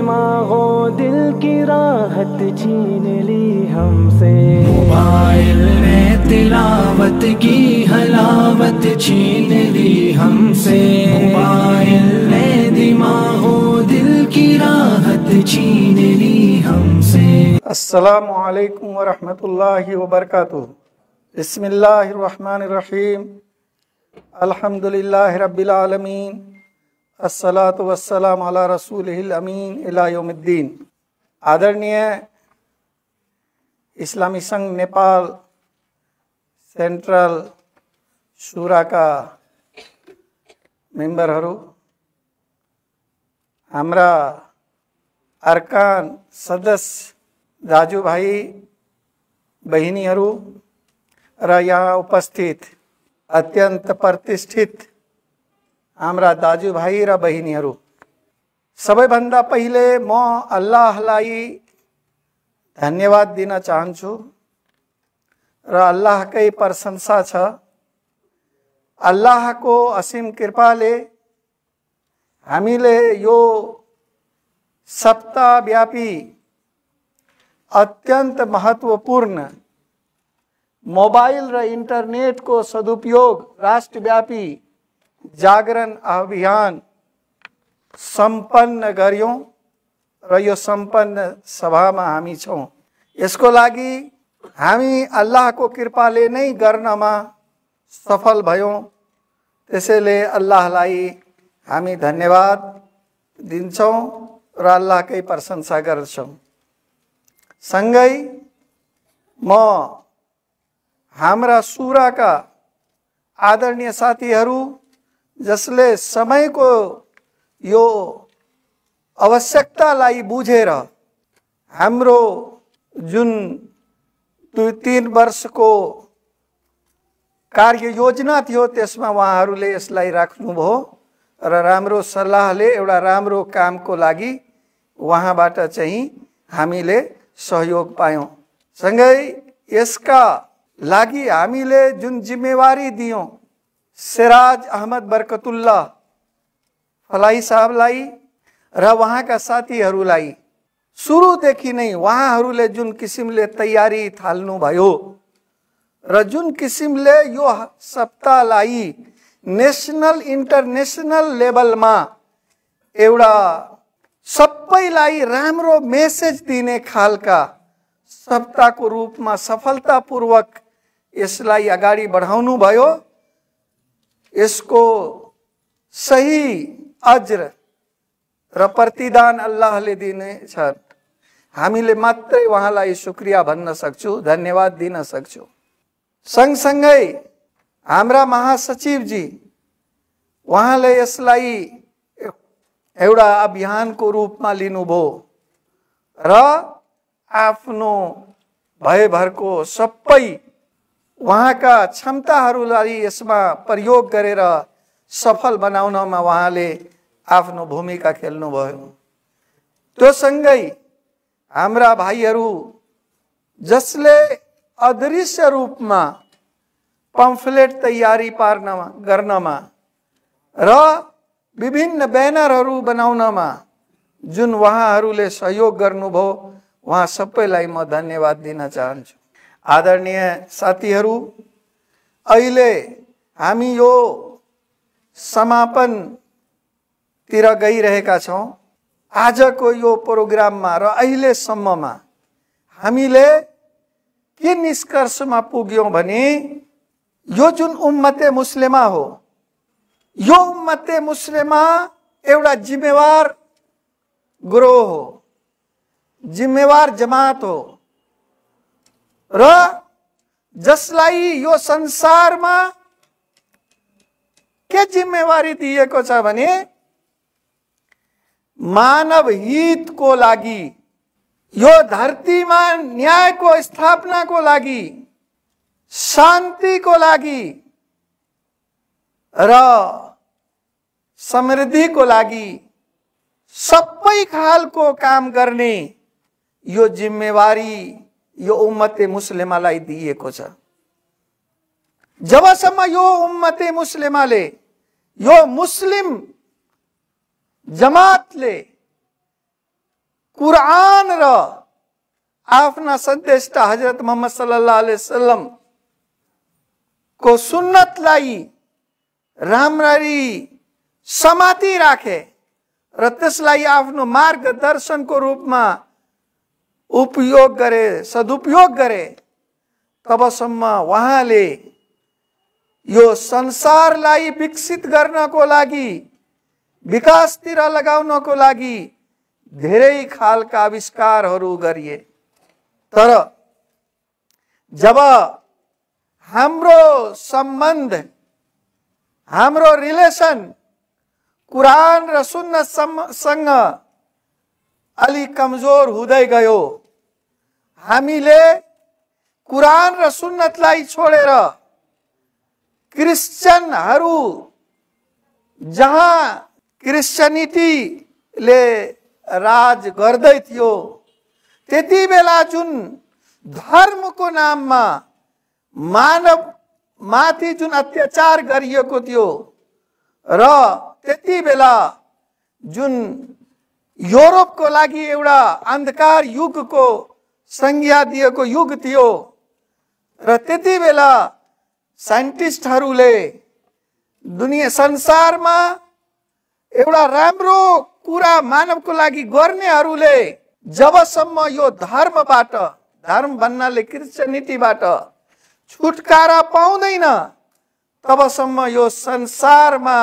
दिमागों दिल की राहत छीन ली हमसे। मोबाइल ने तिलावत की हलावत छीन ली हमसे। मोबाइल ने दिमागों दिल की राहत छीन ली हमसे। अस्सलामु अलैकुम व रहमतुल्लाहि व बरकातुहू। बिस्मिल्लाहिर्रहमानिर्रहीम। अल्हम्दुलिल्लाहि रब्बिल आलमीन। अस्सलातु वस्सलामु अला रसूलिहिल अमीन इला यौमिद्दीन। आदरणीय इस्लामी संघ नेपाल सेन्ट्रल शुराका मेम्बरहरू, हाम्रा अर्कान सदस्य दाजुभाइ बहिनीहरू र यहाँ उपस्थित अत्यन्त प्रतिष्ठित हाम्रा दाजुभाइ र बहिनीहरू, सबैभन्दा पहिले म अल्लाहलाई धन्यवाद दिन चाहन्छु र अल्लाहकै प्रशंसा छ। अल्लाहको असीम कृपाले हामीले यो सप्ताहव्यापी अत्यन्त महत्त्वपूर्ण मोबाइल र इन्टरनेटको सदुपयोग राष्ट्रव्यापी जागरण अभियान सम्पन्न गर्यौं र यो सम्पन्न सभामा हामी छौं। यसको लागि हामी अल्लाहको कृपाले नै गर्नमा सफल भयौं। त्यसैले अल्लाहलाई हामी धन्यवाद दिन्छौं र अल्लाहकै प्रशंसा गर्छौं। सँगै म हाम्रा सुराका आदरणीय साथीहरू, जसले समयको यो आवश्यकतालाई बुझेर हाम्रो जुन 2-3 वर्षको कार्य योजना थियो त्यसमा उहाँहरूले यसलाई राख्नुभयो र राम्रो सल्लाहले एउटा राम्रो कामको लागि उहाँबाट चाहिँ हामीले सहयोग पायौं। सँगै यसका लागि हामीले जुन जिम्मेवारी दियौं सिराज अहमद बरकतुल्लाह फलाही साहबलाई र उहाँका साथीहरूलाई, सुरुदेखि नै उहाँहरूले जुन किसिमले तयारी थाल्नुभयो र जुन किसिमले यो सप्ताहलाई नेसनल इन्टरनेसनल लेभलमा एउटा सबैलाई राम्रो मेसेज दिने खालका सप्ताहको रूपमा सफलतापूर्वक यसलाई अगाडि बढाउनु भयो, यसको सही अज्र र प्रतिदान अल्लाहले दिनेछ। हामीले मात्रै उहाँलाई शुक्रिया भन्न सक्छौं, धन्यवाद दिन सक्छौं। सँगसँगै हाम्रा महासचिवजी, उहाँले यसलाई एउटा अभियानको रूपमा लिनुभयो र आफ्नो भयभरको सबै उहाँका क्षमताहरूलाई यसमा प्रयोग गरेर सफल बनाउनमा उहाँले आफ्नो भूमिका खेल्नुभयो। त्यो सँगै हाम्रा भाइहरू, जसले अदृश्य रूपमा पम्फलेट तयारी गर्नमा र विभिन्न ब्यानरहरू बनाउनमा जुन उहाँहरूले सहयोग गर्नुभयो, उहाँ सबैलाई म धन्यवाद दिन चाहन्छु। आदरणीय साथीहरू, अहिले हामी यो समापनतिर गइरहेका छौं। आजको यो प्रोग्राममा र अहिलेसम्ममा हामीले के निष्कर्षमा पुग्यौं भने, यो जुन उम्मते मुस्लिमा हो, यो उम्मते मुस्लिमा एउटा जिम्मेवार ग्रोह हो, जिम्मेवार जमात हो र जसलाई यो संसारमा के जिम्मेवारी दिएको छ भने मानव हितको लागि, यो धरतीमा न्यायको स्थापनाको लागि, शान्तिको लागि र समृद्धिको लागि सबै खालको काम गर्ने यो जिम्मेवारी यो उम्मते मुस्लिमालाई दिएको छ। जबसम्म यो उम्मते मुस्लिमाले, यो मुस्लिम जमातले कुरान र आफ्ना सन्देष्टा हजरत मोहम्मद सल्लल्लाहु अलैहि वसल्लम को सुन्नतलाई राम्ररी समाति राखे र त्यसलाई आफ्नो मार्गदर्शनको रूपमा उपयोग गरे, सदुपयोग गरे, तबसम्म उहाँले यो संसारलाई विकसित गर्नको लागि, विकासतिर लगाउनको लागि धेरै खालका आविष्कारहरू गरिए। तर जब हाम्रो सम्बन्ध, हाम्रो रिलेसन कुरान र सुन्नतसँग अलि कमजोर हुँदै गयो, हामीले कुरान र सुन्नतलाई छोडेर क्रिश्चियनहरू, जहाँ क्रिश्चियनिटीले राज गर्दै थियो, त्यति बेला जुन धर्मको नाममा मानव माथि जुन अत्याचार गरिएको थियो र त्यति बेला जुन युरोपको लागि एउटा अन्धकार युगको संज्ञा दिएको युग थियो र त्यति बेला साइन्टिस्टहरूले दुनिया संसारमा एउटा राम्रो कुरा मानवको लागि गर्नेहरूले जबसम्म यो धर्मबाट, धर्म भन्नाले क्रिश्चियनिटीबाट छुटकारा पाउँदैन, तबसम्म यो संसारमा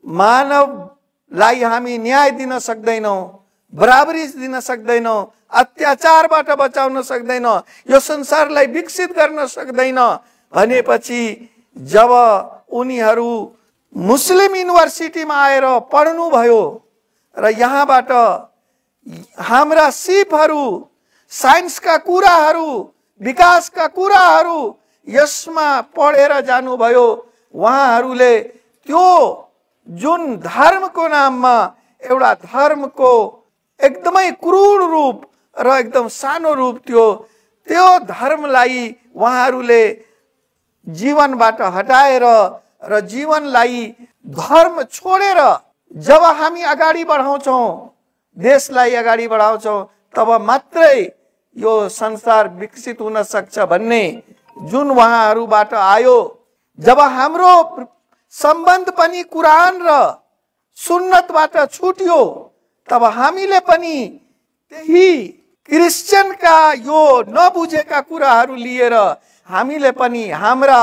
मानवलाई हामी न्याय दिन सक्दैनौँ, बराबरी दिन सक्दैनौँ, अत्याचारबाट बचाउन सक्दैनौँ, यो संसारलाई विकसित गर्न सक्दैन भनेपछि जब उनीहरू मुस्लिम युनिभर्सिटीमा आएर पढ्नुभयो र यहाँबाट हाम्रा सिपहरू, साइन्सका कुराहरू, विकासका कुराहरू यसमा पढेर जानुभयो, उहाँहरूले त्यो जुन धर्मको नाममा एउटा धर्मको एकदमै क्रूर रूप र एकदम सानो रूप थियो, त्यो धर्मलाई उहाँहरूले जीवनबाट हटाएर र जीवनलाई धर्म छोडेर जब हामी अगाडि बढाउँछौँ, देशलाई अगाडि बढाउँछौँ, तब मात्रै यो संसार विकसित हुन सक्छ भन्ने जुन उहाँहरूबाट आयो। जब हाम्रो सम्बन्ध पनि कुरान र सुन्नतबाट छुट्यो, तब हामीले पनि त्यही क्रिश्चियनका यो नबुझेका कुराहरू लिएर हामीले पनि हाम्रा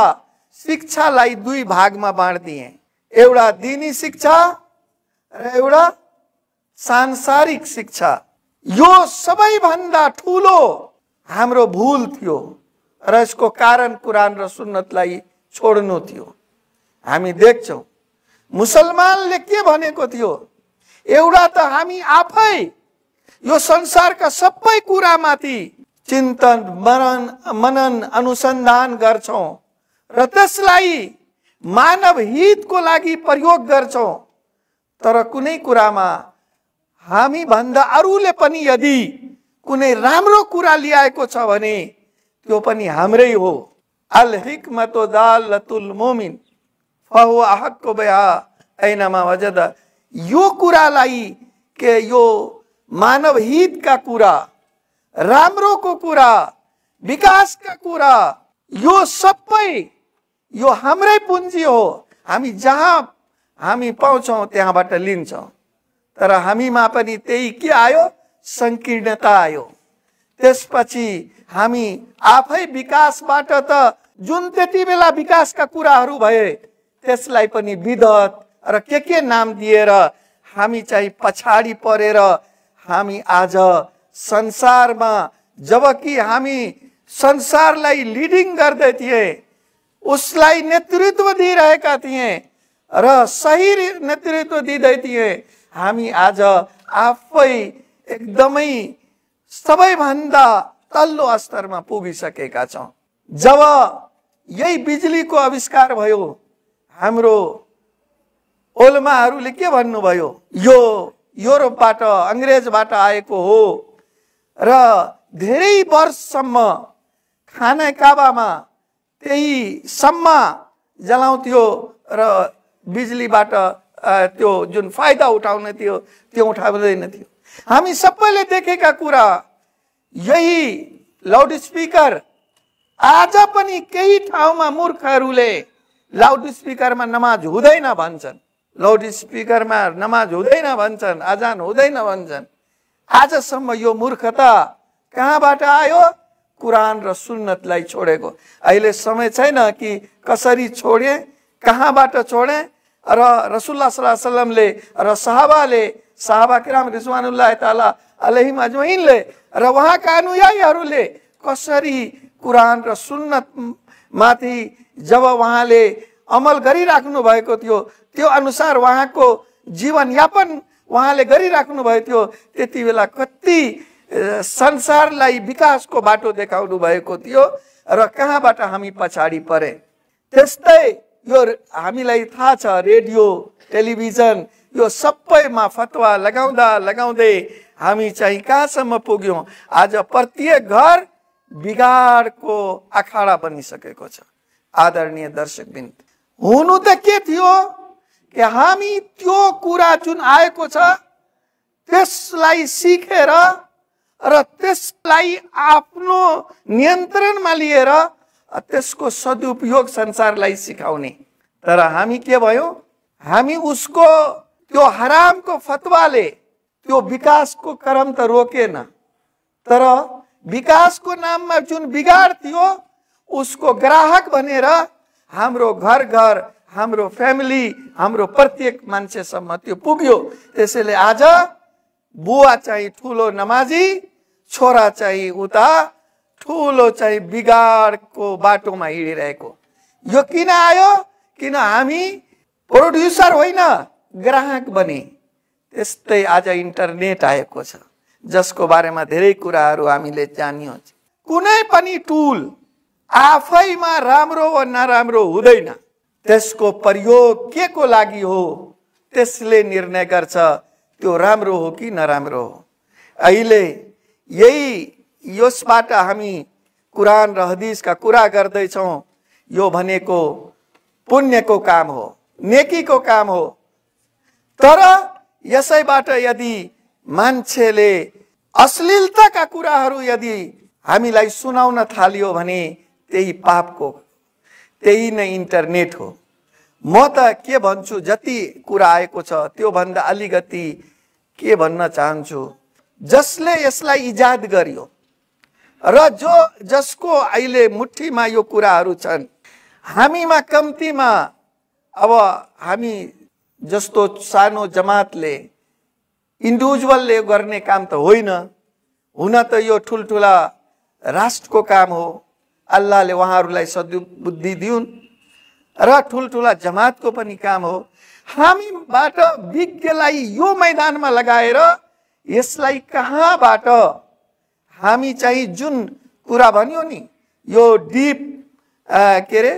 शिक्षालाई दुई भागमा बाँडिदिए, एउटा दिनी शिक्षा र एउटा सांसारिक शिक्षा। यो सबैभन्दा ठुलो हाम्रो भूल थियो र यसको कारण कुरान र सुन्नतलाई छोड्नु थियो। हामी देख्छौँ मुसलमानले के भनेको थियो, एउटा त हामी आफै यो संसारका सबै कुरामाथि चिन्तन मनन अनुसन्धान गर्छौँ र त्यसलाई मानव हितको लागि प्रयोग गर्छौँ, तर कुनै कुरामा हामी भन्दा अरूले पनि यदि कुनै राम्रो कुरा ल्याएको छ भने त्यो पनि हाम्रै हो। अल हिकमतु दालतुल मोमिन फहुव अहक्कु बिहा ऐनमा वजद। यो कुरालाई के यो मानव हितका कुरा, राम्रोको कुरा, विकासका कुरा, यो सबै यो हाम्रै पुँजी हो। हामी जहाँ हामी पाउँछौँ त्यहाँबाट लिन्छौँ, तर हामीमा पनि त्यही के आयो, संकीर्णता आयो। त्यसपछि हामी आफै विकासबाट त जुन त्यति बेला विकासका कुराहरू भए त्यसलाई पनि विधत र के नाम दिएर हामी चाहिँ पछाडि परेर हामी आज संसारमा, जबकि हामी संसारलाई लिडिङ गर्दै थिए, उसलाई नेतृत्व दिइरहेका थिए र सही नेतृत्व दिँदै थिए, हामी आज आफै एकदमै सबैभन्दा तल्लो स्तरमा पुगिसकेका छौँ। जब यही बिजुलीको आविष्कार भयो, हाम्रो ओलमाहरूले के भन्नुभयो, यो युरोपबाट अंग्रेजबाट आएको हो र धेरै वर्षसम्म खाना काबामा त्यही सम्मा जलाउँथ्यो र बिजुलीबाट त्यो जुन फाइदा उठाउने थियो त्यो उठाउँदैन थियो। हामी सबैले देखेका कुरा यही लाउड स्पिकर आज पनि केही ठाउँमा मूर्खहरूले लाउड स्पिकरमा नमाज हुँदैन भन्छन्, लाउड स्पिकरमा नमाज हुँदैन भन्छन्, अजान हुँदैन भन्छन्। आजसम्म यो मूर्खता कहाँबाट आयो? कुरान र सुन्नतलाई छोडेको। अहिले समय छैन कि कसरी छोडे, कहाँबाट छोडे। र रसुल्लाह सल्लल्लाहु अलैहि वसल्लमले र साहबा किराम रिजवानुल्लाह ताला अलैहिम अजमईनले र उहाँका अनुयायीहरूले कसरी कुरान र सुन्नत माथि जब उहाँले अमल गरिराख्नु भएको थियो, त्यो अनुसार उहाँको जीवनयापन उहाँले गरिराख्नु भएको थियो, त्यति बेला कति संसारलाई विकासको बाटो देखाउनु भएको थियो र कहाँबाट हामी पछाडि परे। त्यस्तै यो हामीलाई थाहा छ, रेडियो टेलिभिजन यो सबैमा फतवा लगाउँदै हामी चाहिँ कहाँसम्म पुग्यौँ। आज प्रत्येक घर बिगाडको अखाडा बनिसकेको छ। आदरणीय दर्शकबिन, हुनु त के थियो कि हामी त्यो कुरा जुन आएको छ त्यसलाई सिकेर र त्यसलाई आफ्नो नियन्त्रणमा लिएर त्यसको सदुपयोग संसारलाई सिकाउने। तर हामी के भयो? हामी उसको त्यो हरामको फतवाले त्यो विकासको क्रम त रोकेन, तर विकासको नाममा जुन बिगाड थियो उसको ग्राहक बनेर हाम्रो घर घर, हाम्रो फ्यामिली, हाम्रो प्रत्येक मान्छेसम्म त्यो पुग्यो। त्यसैले आज बुवा चाहिँ ठुलो नमाजी, छोरा चाहिँ उता ठुलो चाहिँ बिगाडको बाटोमा हिँडिरहेको। यो किन आयो? किन हामी प्रोड्युसर होइन, ग्राहक बने। त्यस्तै आज इन्टरनेट आएको छ जसको बारेमा धेरै कुराहरू हामीले जानियो। कुनै पनि टुल आफैमा राम्रो वा नराम्रो हुँदैन, त्यसको प्रयोग के को लागि हो त्यसले निर्णय गर्छ त्यो राम्रो हो कि नराम्रो हो। अहिले यही यसबाट हामी कुरान र हदिसका कुरा गर्दैछौँ। यो भनेको पुण्यको काम हो, नेकीको काम हो। तर यसैबाट यदि मान्छेले अश्लीलताका कुराहरू यदि हामीलाई सुनाउन थाल्यो भने त्यही पापको, त्यही नै इन्टरनेट हो। म त के भन्छु, जति कुरा आएको छ त्यो भन्दा अलिकति के भन्न चाहन्छु। जसले यसलाई इजाद गर्यो र जसको अहिले मुठीमा यो कुराहरू छन्, हामीमा कम्तीमा अब हामी जस्तो सानो जमातले इन्डिभिजुअलले गर्ने काम त होइन, हुन त यो ठुल्ठुला राष्ट्रको काम हो। अल्लाहले उहाँहरूलाई सद्बुद्धि दिउन् र ठुल्ठुला जमातको पनि काम हो। हामीबाट विज्ञलाई यो मैदानमा लगाएर यसलाई कहाँबाट हामी चाहिँ जुन कुरा भन्यो नि, यो डिप के अरे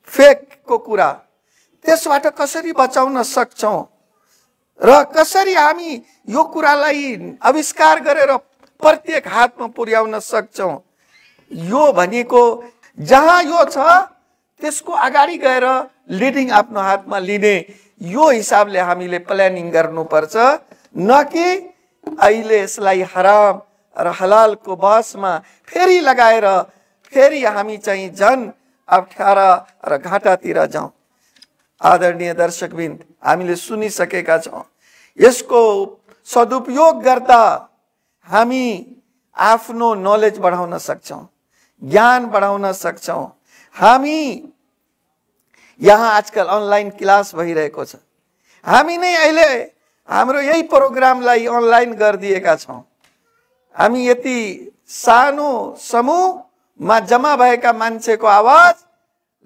फेकको कुरा, त्यसबाट कसरी बचाउन सक्छौँ र कसरी हामी यो कुरालाई आविष्कार गरेर प्रत्येक हातमा पुर्याउन सक्छौँ। यो भनेको जहाँ यो छ त्यसको अगाडि गएर लिडिङ आफ्नो हातमा लिने, यो हिसाबले हामीले प्लानिङ गर्नुपर्छ, न कि अहिले यसलाई हराम र हलालको बहसमा फेरि लगाएर फेरि हामी चाहिँ झन् अप्ठ्यारा र घाटातिर जाउँ। आदरणीय दर्शकबिन, हामीले सुनिसकेका छौँ, यसको सदुपयोग गर्दा हामी आफ्नो नलेज बढाउन सक्छौँ, ज्ञान बढाउन सक्छौँ। हामी यहाँ आजकल अनलाइन क्लास भइरहेको छ, हामी नै अहिले हाम्रो यही प्रोग्रामलाई अनलाइन गरिदिएका छौँ। हामी यति सानो समूहमा जम्मा भएका मान्छेको आवाज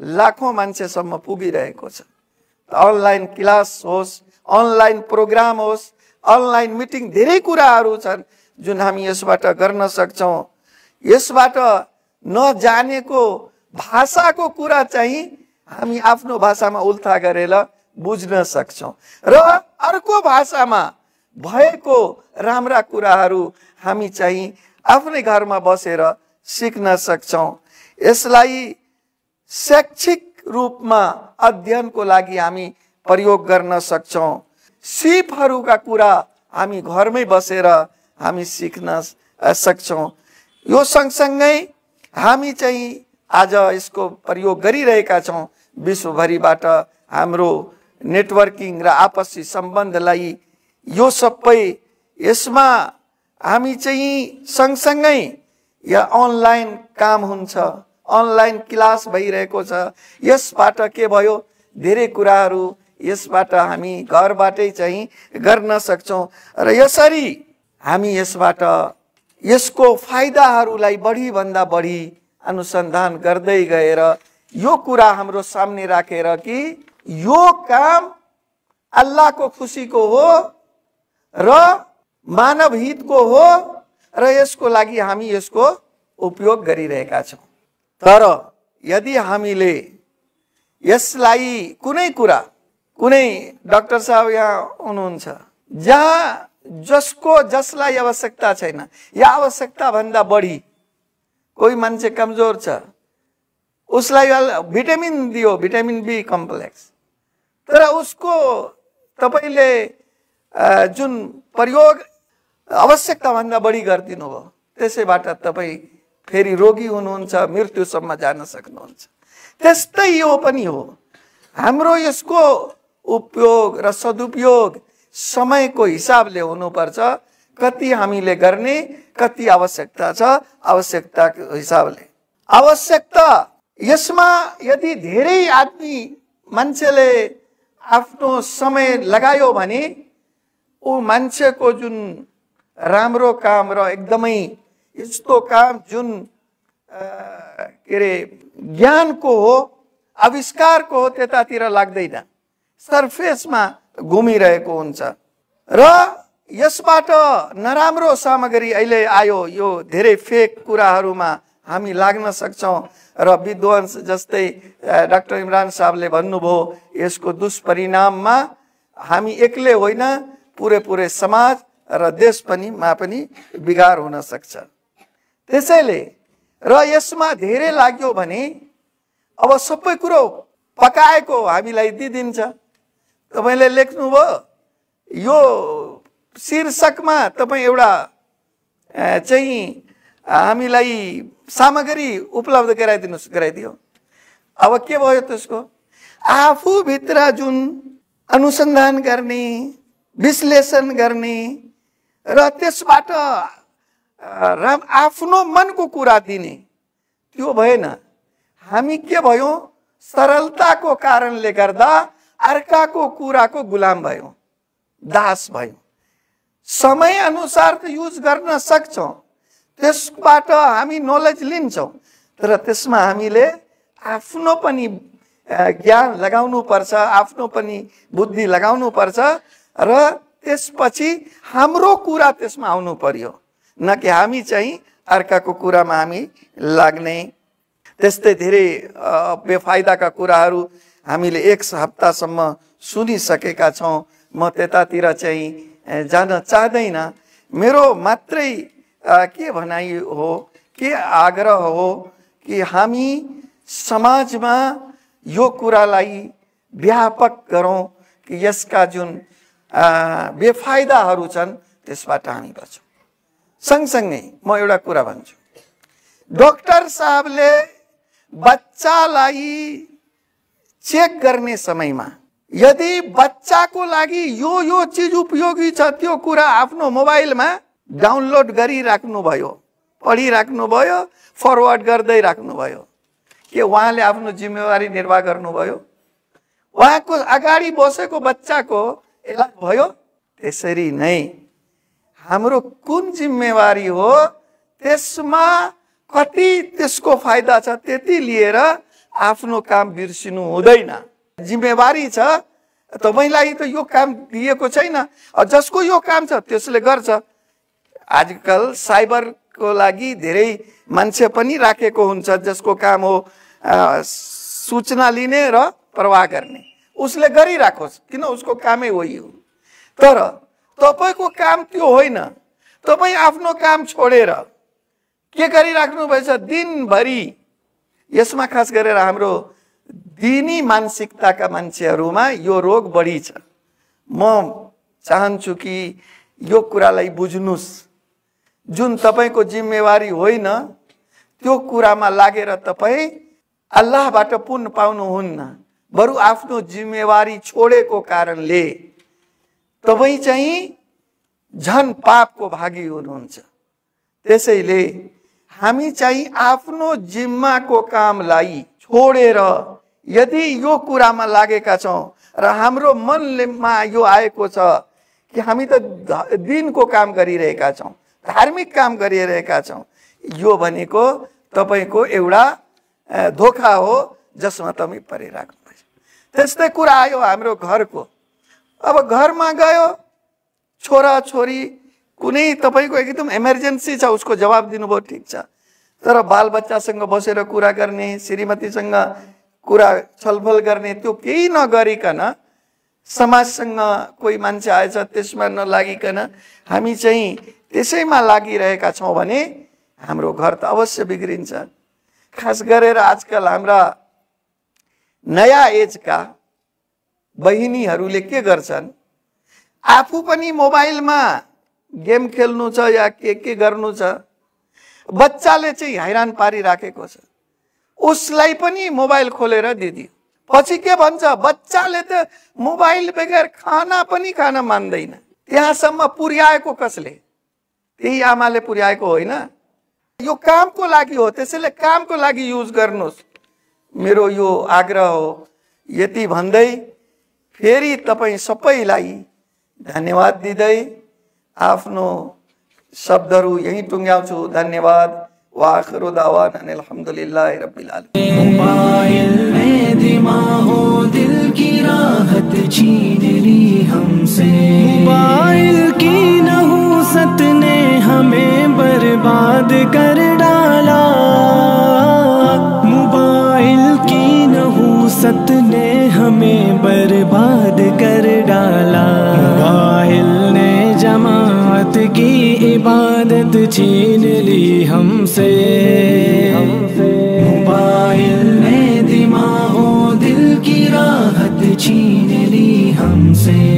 लाखौं मान्छेसम्म पुगिरहेको छ। अनलाइन क्लास होस्, अनलाइन प्रोग्राम होस्, अनलाइन मिटिङ, धेरै कुराहरू छन् जुन हामी यसबाट गर्न सक्छौँ। यसबाट नजानेको भाषाको कुरा चाहिँ हामी आफ्नो भाषामा उल्था गरेर बुझ्न सक्छौँ र अर्को भाषामा भएको राम्रा कुराहरू हामी चाहिँ आफ्नै घरमा बसेर सिक्न सक्छौँ। यसलाई शैक्षिक रूपमा अध्ययनको लागि हामी प्रयोग गर्न सक्छौँ। सिपहरूका कुरा हामी घरमै बसेर हामी सिक्न सक्छौँ। यो सँगसँगै हामी चाहिँ आज यसको प्रयोग गरिरहेका छौँ। विश्वभरिबाट हाम्रो नेटवर्किङ र आपसी सम्बन्धलाई यो सबै यसमा हामी चाहिँ सँगसँगै या अनलाइन काम हुन्छ, अनलाइन क्लास भइरहेको छ। यसबाट के भयो, धेरै कुराहरू यसबाट हामी घरबाटै चाहिँ गर्न सक्छौँ र यसरी हामी यसबाट यसको फाइदाहरूलाई बढी भन्दा बढी अनुसन्धान गर्दै गएर यो कुरा हाम्रो सामने राखेर कि यो काम अल्लाहको खुसीको हो र मानव हितको हो र यसको लागि हामी यसको उपयोग गरिरहेका छौँ। तर यदि हामीले यसलाई कुनै कुरा, कुनै डाक्टर साहब यहाँ हुनुहुन्छ जहाँ जसलाई आवश्यकता छैन या आवश्यकता भन्दा बढी कोही मान्छे कमजोर छ, उसलाई भिटामिन दियो, भिटामिन बी कम्प्लेक्स, तर उसको तपाईले जुन प्रयोग आवश्यकता भन्दा बढी गरिदिनु भयो, त्यसैबाट तपाईँ फेरि रोगी हुनुहुन्छ, मृत्युसम्म जान सक्नुहुन्छ। त्यस्तै यो पनि हो। हाम्रो यसको उपयोग र सदुपयोग समयको हिसाबले हुनुपर्छ। कति हामीले गर्ने, कति आवश्यकता छ, आवश्यकताको हिसाबले। आवश्यकता यसमा यदि धेरै आदमी मान्छेले आफ्नो समय लगायो भने ऊ मान्छेको जुन राम्रो काम र एकदमै यस्तो काम जुन के अरे ज्ञानको हो, आविष्कारको हो, त्यतातिर लाग्दैन, सरफेसमा घुमिरहेको हुन्छ। र यसबाट नराम्रो सामग्री अहिले आयो, यो धेरै फेक कुराहरूमा हामी लाग्न सक्छौँ र विद्वान जस्तै डाक्टर इमरान साहबले भन्नुभयो, यसको दुष्परिणाममा हामी एक्लै होइन, पुरै समाज र देश पनि बिगार हुन सक्छ। त्यसैले र यसमा धेरै लाग्यो भने अब सबै कुरो पकाएको हामीलाई दिइदिन्छ। तपाईले लेख्नुभयो, यो शीर्षकमा तपाईँ एउटा चाहिँ हामीलाई सामग्री उपलब्ध गराइदियो। अब के भयो त्यसको? आफूभित्र जुन अनुसन्धान गर्ने, विश्लेषण गर्ने र त्यसबाट आफ्नो मनको कुरा दिने, त्यो भएन। हामी के भयो, सरलताको कारणले गर्दा अर्काको कुराको गुलाम भयो, दास भयो। समय अनुसार त युज गर्न सक्छौँ, त्यसबाट हामी नलेज लिन्छौँ, तर त्यसमा हामीले आफ्नो पनि ज्ञान लगाउनु पर्छ, आफ्नो पनि बुद्धि लगाउनु पर्छ र त्यसपछि हाम्रो कुरा त्यसमा आउनु पर्यो, न कि हामी चाहिँ अर्काको कुरामा हामी लाग्ने। त्यस्तै धेरै बेफाइदाका कुराहरू हामीले एक हप्तासम्म सुनिसकेका छौँ। म त्यतातिर चाहिँ जान चाहदैन। मेरो मात्रै के भनाइ हो, के आग्रह हो कि हामी समाजमा यो कुरालाई व्यापक गरौँ कि यसका जुन बेफाइदाहरू छन् त्यसबाट हामी बचौँ। सँगसँगै म एउटा कुरा भन्छु, डाक्टर साहबले बच्चालाई चेक गर्ने समयमा यदि बच्चाको लागि यो चीज उपयोगी छ, त्यो कुरा आफ्नो मोबाइलमा डाउनलोड गरिराख्नु भयो, पढिराख्नु भयो, फरवर्ड गर्दै राख्नु भयो, के उहाँले आफ्नो जिम्मेवारी निर्वाह गर्नुभयो? उहाँको अगाडि बसेको बच्चाको इलाज भयो? त्यसरी नै हाम्रो कुन जिम्मेवारी हो, त्यसमा कति त्यसको फाइदा छ त्यति लिएर आफ्नो काम बिर्सिनु हुँदैन। जिम्मेवारी छ, तपाईलाई त यो काम दिएको छैन, जसको यो काम छ त्यसले गर्छ। आजकल साइबरको लागि धेरै मान्छे पनि राखेको हुन्छ, जसको काम हो सूचना लिने र प्रवाह गर्ने, उसले गरिराखोस्, किन उसको कामै हो यो। तर तपाईको काम त्यो होइन। तपाईँ आफ्नो काम छोडेर के गरिराख्नु भएछ दिनभरि? यसमा खास गरेर हाम्रो दिनी मानसिकताका मान्छेहरूमा यो रोग बढी छ। म चाहन्छु कि यो कुरालाई बुझ्नुस्। जुन तपाईको जिम्मेवारी होइन त्यो कुरामा लागेर तपाईँ अल्लाहबाट पुण्य पाउनुहुन्न, बरु आफ्नो जिम्मेवारी छोडेको कारणले तपाईँ चाहिँ झन पापको भागी हुनुहुन्छ। त्यसैले हामी चाहिँ आफ्नो जिम्माको कामलाई छोडेर यदि यो कुरामा लागेका छौँ र हाम्रो मनलेमा यो आएको छ कि हामी त दिनको काम गरिरहेका छौँ, धार्मिक काम गरिरहेका छौँ, यो भनेको तपाईको एउटा धोका हो जसमा तपाईँ परिराख्नुपर्छ। त्यस्तै कुरा आयो हाम्रो घरको। अब घरमा गयो छोरा छोरी कुनै तपाईको एकदम इमर्जेन्सी छ, उसको जवाब दिनुभयो ठिक छ, तर बालबच्चासँग बसेर कुरा गर्ने, श्रीमतीसँग कुरा छलफल गर्ने त्यो केही नगरिकन समाजसँग कोही मान्छे आएछ त्यसमा नलागिकन हामी चाहिँ त्यसैमा लागिरहेका छौँ भने हाम्रो घर त अवश्य बिग्रिन्छ। खास गरेर आजकल हाम्रा नयाँ एजका बहिनीहरूले के गर्छन्, आफू पनि मोबाइलमा गेम खेल्नु छ या के गर्नु छ, बच्चाले चाहिँ हैरान पारिराखेको छ, उसलाई पनि मोबाइल खोलेर दिदियो। पछि के भन्छ, बच्चाले त मोबाइल बगैर खाना पनि खान मान्दैन। त्यहाँसम्म पुर्याएको कसले? त्यही आमाले पुर्याएको होइन। यो कामको लागि हो, त्यसैले कामको लागि युज गर्नुहोस्, मेरो यो आग्रह हो। यति भन्दै फेरि तपाईँ सबैलाई धन्यवाद दिँदै आफ्नो शब्दहरू यही टुङ्ग्याउँछु। धन्यवाद। वाखिरु दावाना अल्हम्दुलिल्लाहि रब्बिल आलमीन। मोबाइल ने दिमागों दिल की राहत छीन ली हमसे, मोबाइल की नहूसत ने हमें बर्बाद कर डाला, मोबाइल की नहूसत ने हमें बर्बाद कर डाला, मोबाइल ने जमात की इबादत छीन ली हमसे, मोबाइल ने दिमागों दिल की राहत छीन ली हमसे।